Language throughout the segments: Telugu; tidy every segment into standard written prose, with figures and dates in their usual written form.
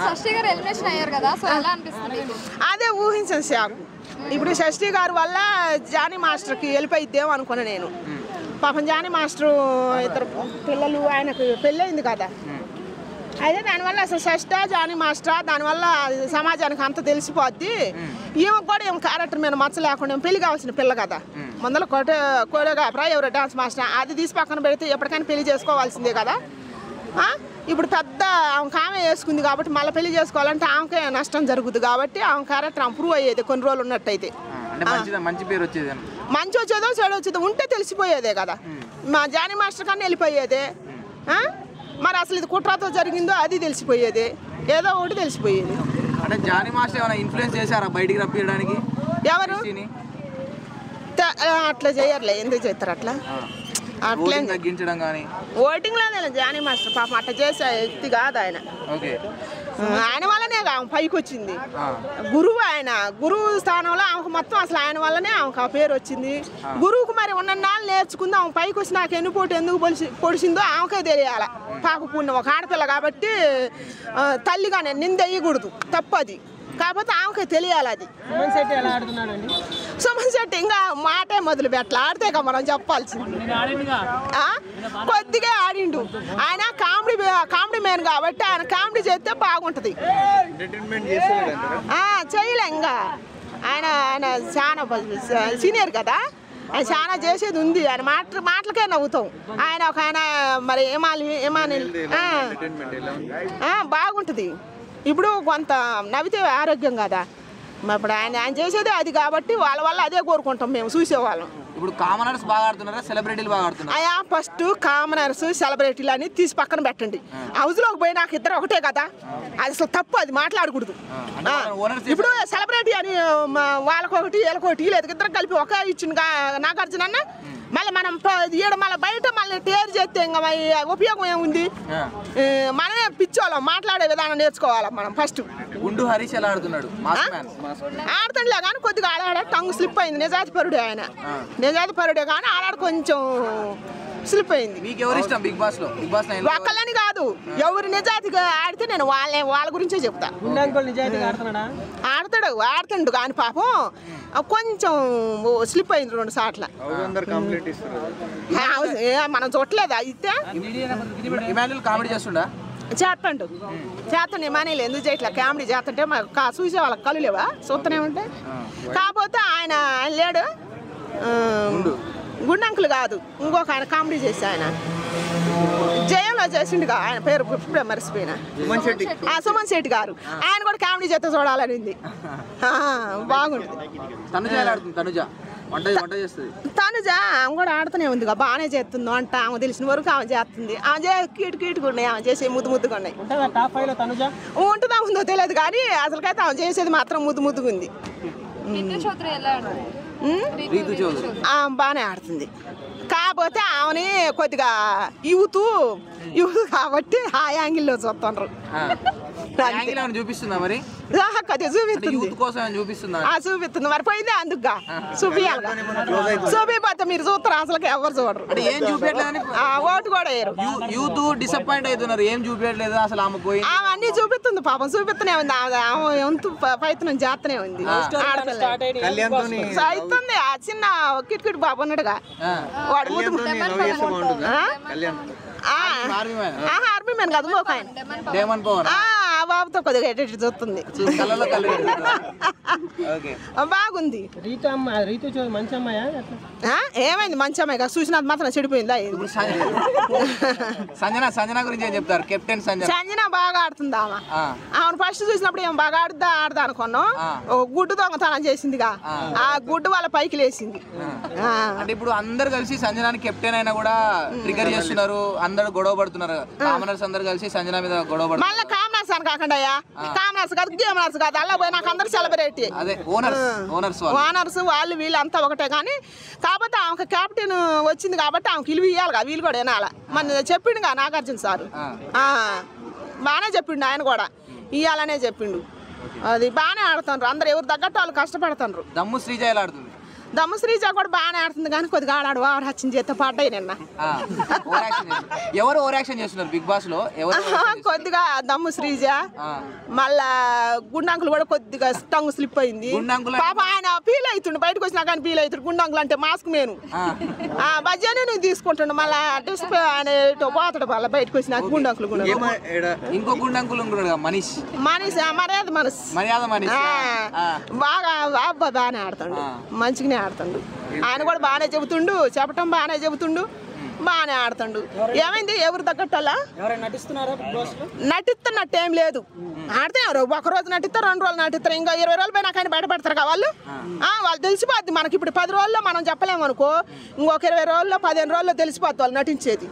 షష్ఠి గారు ఎలిమినేషన్ అయ్యారు కదా, సో ఎలా అనిపిస్తుంది? అదే ఊహించాను షాకు. ఇప్పుడు షష్ఠి గారి వల్ల జానీ మాస్టర్కి వెళ్ళిపోయిద్దేమో అనుకున్నా నేను. పాపం జానీ మాస్టరు ఇద్దరు పిల్లలు, ఆయనకు పెళ్ళయింది కదా. అయితే దానివల్ల అసలు షష్ఠ జానీ మాస్టరా, దానివల్ల సమాజానికి అంత తెలిసిపోద్ది. ఈమె కూడా ఏం క్యారెక్టర్ మీద మచ్చ లేకుండా పెళ్లి కావాల్సిన పిల్ల కదా. ముందర కోరియోగ్రాఫరా ఎవరో డాన్స్ మాస్టర్, అది తీసి పక్కన పెడితే ఎప్పటికైనా పెళ్లి చేసుకోవాల్సిందే కదా. ఇప్పుడు పెద్ద ఆమె వేసుకుంది కాబట్టి మళ్ళీ పెళ్లి చేసుకోవాలంటే ఆమెకే నష్టం జరుగుతుంది కాబట్టి ఆమె క్యారెక్టర్ ఇంప్రూవ్ అయ్యేది కొన్ని రోజులు ఉన్నట్టయితే. మంచి పేరు వచ్చేది, మంచి వచ్చేదో చెడు వచ్చేదో ఉంటే తెలిసిపోయేదే కదా. మా జానీ మాస్టర్ కన్నా వెళ్ళిపోయేదే. మరి అసలు ఇది కుట్రతో జరిగిందో అది తెలిసిపోయేది, ఏదో ఒకటి తెలిసిపోయేది. అంటే జానీ మాస్టర్ ఏమైనా ఇన్ఫ్లుయెన్స్ చేశారా బయటికి రప్పించడానికి? ఎవరు అట్లా చేయర్లే, ఎందుకు చేస్తారు అట్లా? అట్లే తగ్గించడం కానీ ఓటింగ్ లోనే జానీ మాస్టర్ పాపం అట్లా చేసే వ్యక్తి కాదు ఆయన. ఆయన వల్లనే ఆమె పైకి వచ్చింది. గురువు ఆయన, గురువు స్థానంలో ఆమెకు మొత్తం అసలు ఆయన వల్లనే ఆమెకు ఆ పేరు వచ్చింది. గురువుకు మరి ఉన్నన్నాళ్ళు నేర్చుకుంది. ఆమె పైకి వచ్చి నాకు ఎన్నుపోటు ఎందుకు పొడిచిందో ఆమెకే తెలియాల. పాప పుణ్యం, ఒక ఆడపిల్ల కాబట్టి తల్లిగానే నిందెయ్యకూడదు, తప్పది. కాకపోతే ఆమెకే తెలియాలి అది. సుమన్ శెట్టి ఇంకా మాటే మొదలు పెట్టాలి, ఆడితే మనం చెప్పాల్సింది. కొద్దిగా ఆడిండు ఆయన, కామెడీ మ్యాన్ కాబట్టి ఆయన కామెడీ చేస్తే బాగుంటది. చేయలే ఇంకా ఆయన చాలా సీనియర్ కదా, ఆయన చాలా చేసేది ఉంది. ఆయన మాటలకే నవ్వుతాం. ఆయన ఒక ఆయన మరి ఏమాని బాగుంటుంది. ఇప్పుడు కొంత నవ్వితే ఆరోగ్యం కదా. ఇప్పుడు ఆయన చేసేదే అది కాబట్టి వాళ్ళ వల్ల అదే కోరుకుంటాం మేము చూసేవాళ్ళం. ఇప్పుడు కామనర్స్ బాగా ఆడుతున్నారా, సెలబ్రిటీలు బాగా ఆడుతున్నారా? అయ్యా ఫస్ట్ కామనర్స్ సెలబ్రిటీలు అని తీసి పక్కన పెట్టండి. హౌస్లోకి పోయి నాకు ఇద్దరు ఒకటే కదా, అది అసలు తప్పు, అది మాట్లాడకూడదు. ఇప్పుడు సెలబ్రిటీ అని వాళ్ళకొకటి వీళ్ళకొకటి లేదు, ఇద్దరు కలిపి ఒక ఇచ్చిన నాగార్జున అన్న మళ్ళీ మనం ఈడ మళ్ళీ బయట మళ్ళీ టేర్ చేస్తే ఇంకా ఉపయోగం ఏముంది? మనమే పిచ్చోళ్ళం, మాట్లాడే విధానం నేర్చుకోవాలి మనం ఫస్ట్. గుండు హరీష్ ఎలా ఆడుతున్నాడు? ఆడుతుండలే కానీ కొద్దిగా ఆడాడ టంగ్ స్లిప్ అయింది. నిజాతిపరుడే ఆయన, నిజాతిపరుడే కానీ ఆడాడు కొంచెం స్లిప్ అయింది. మీకు ఎవరు ఇష్టం బిగ్ బాస్ లో? ఒక్కళ్ళని కాదు, ఎవరు నిజాతిగా ఆడితే నేను వాళ్ళ గురించే చెప్తా. ఆడుతుండు కానీ పాపం కొంచెం స్లిప్ అయింది 2 సార్లు. మనం చూడలేదు. అయితే కామెడీ చేస్తుండా? చేస్తాడు ఇమానీలు ఎందుకు చేయట్లే? కామెడీ చేస్తుంటే చూసే వాళ్ళకి కళ్ళు లేవా? చూస్తూనే ఉంటే. కాకపోతే ఆయన లేడు, గుండంకులు కాదు, ఇంకొక ఆయన కామెడీ చేసి ఆయన జయంలో చేసిండుగా, ఆయన పేరు ఇప్పుడే మర్చిపోయినా, సుమన్ శెట్టి గారు. ఆయన కూడా కామెడీ చేస్తే చూడాలనింది. బాగుంటుంది. తనుజ ఆమె కూడా ఆడుతూనే ఉంది, బాగానే చేస్తుంది వంట. ఆమె తెలిసిన వరకు ఆమె చేస్తుంది. ఆమె కీటుగా ఉన్నాయి, ఆమె చేసే ముద్దుగా ఉన్నాయి. ఉంటుందా ఉందో తెలియదు కానీ అసలుకైతే ఆమె చేసేది మాత్రం ముద్దుగా ఉంది. బాగానే ఆడుతుంది. కాకపోతే ఆమెని కొద్దిగా యూత్ కాబట్టి ఆ యాంగిల్లో చూస్తున్నారు. చూపిస్తుందా మరి? చూపిస్తుంది మరి, పోయిందే అందుకుగా చూపియాలి. చూపిపోతే మీరు చూస్తారు, అసలు ఎవరు చూడరు. ఓటు కూడా వేయరు. యూత్ డిసప్పాయింట్ అవుతున్నారు, ఏం చూపించట్లేదు అసలు. ఆమె అన్ని చూపిస్తుంది పాపం, చూపిస్తూనే ఉంది. ఆమె ఎంత ప్రయత్నం చేస్తూనే ఉంది. అవుతుంది. ఆ చిన్న కిటికిటి బాబు ఉన్నాడుగా, వాడు ఆర్మీ మ్యాన్ కాదు, ఒక ఆయన బాబుతో కొద్దిగా ఎటు చూస్తుంది. బాగుంది. ఏమైంది? మంచి అమ్మాయి కదా, చూసినది మాత్రం చెడిపోయిందా? సంజన గురించి ఏం చెప్తారు? కెప్టెన్ సంజన బాగా ఆడుతుంది. ఆమెను ఫస్ట్ చూసినప్పుడు ఏం బాగా ఆడదా అనుకున్నాం. గుడ్డు దొంగతనం చేసిందిగా, ఆ గుడ్డు వాళ్ళ పైకి లేచింది. అంటే ఇప్పుడు అందరు కలిసి సంజనాని కెప్టెన్ అయినా కూడా ట్రిగర్ చేస్తున్నారు, అందరు గొడవ పడుతున్నారు. కామనర్స్ అందరు కలిసి సంజన మీద గొడవ పడుతున్నారు. మళ్ళీ కామనర్స్ అని కాకుండా కామనర్స్ కాదు, గేమనర్స్ కాదు, అలా పోయి నాకు అందరు సెలబ్రిటీ ఓనర్స్ వాళ్ళు వీళ్ళు అంతా ఒకటే. కానీ కాకపోతే ఆమెకు కెప్టెన్ వచ్చింది కాబట్టి ఆమెకు ఇల్లు ఇవ్వాలి, వీళ్ళు కూడా వినాల. మన చెప్పిండుగా నాగార్జున సారు, బాగానే చెప్పిండు. ఆయన కూడా ఇవ్వాలనే చెప్పిండు. అది బాగానే ఆడుతున్నారు అందరు, ఎవరు తగ్గట్టు వాళ్ళు కష్టపడుతున్నారు. దమ్ము శ్రీజ ఎలా ఆడుతుంది? దమ్ము శ్రీజ కూడా బాగానే ఆడుతుంది కానీ కొద్దిగా ఆడాడు ఓవర్ యాక్షన్ చేస్తే పడ్డాయి నిన్న. ఎవరు ఓవర్ యాక్షన్ చేస్తున్నారు బిగ్ బాస్ లో? కొద్దిగా దమ్ము శ్రీజ, మళ్ళా గుండంకులు కూడా కొద్దిగా టంగు స్లిప్ అయింది. పాప ఆయన ఫీల్ అవుతుండు, బయటకు వచ్చినా కానీ ఫీల్ అవుతుంది. గుండంకులు అంటే మాస్క్ మేను బజ్జానే నువ్వు తీసుకుంటుండు, మళ్ళా డిస్ప్లే ఆయన పోతాడు మళ్ళీ బయటకు వచ్చినా గుండంకులు కూడా. ఇంకో గుండంకులు మనీష్ మర్యాద బాగా అబ్బా బాగానే ఆడుతాడు, మంచిగానే ఆడుతాడు. ఆయన కూడా బాగానే చెబుతుండు, చెప్పటం బాగానే చెబుతుండు, బాగానే ఆడుతుండు. ఏమైంది ఎవరు తగ్గట్టలా నటిస్తున్నట్టు ఏం లేదు. ఆడితే ఒక రోజు నటిస్తారు, 2 రోజులు నటిస్తారు, ఇంకా 20 రోజులు పోయి నాకైనా బయటపడతారు కదా వాళ్ళు. వాళ్ళు తెలిసిపోద్ది మనకి. ఇప్పుడు 10 రోజుల్లో మనం చెప్పలేము అనుకో, ఇంకొక 20 రోజుల్లో 15 రోజుల్లో తెలిసిపోద్ది వాళ్ళు నటించేది.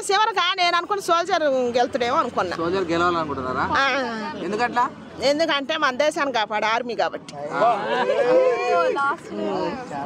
చివరికి నేను అనుకున్న సోల్జర్ గెలుతాడేమో అనుకున్నా. సోల్జర్ గెలవాలనుకుంటున్నారా? ఎందుకంటే మన దేశాన్ని కాపాడు ఆర్మీ కాబట్టి.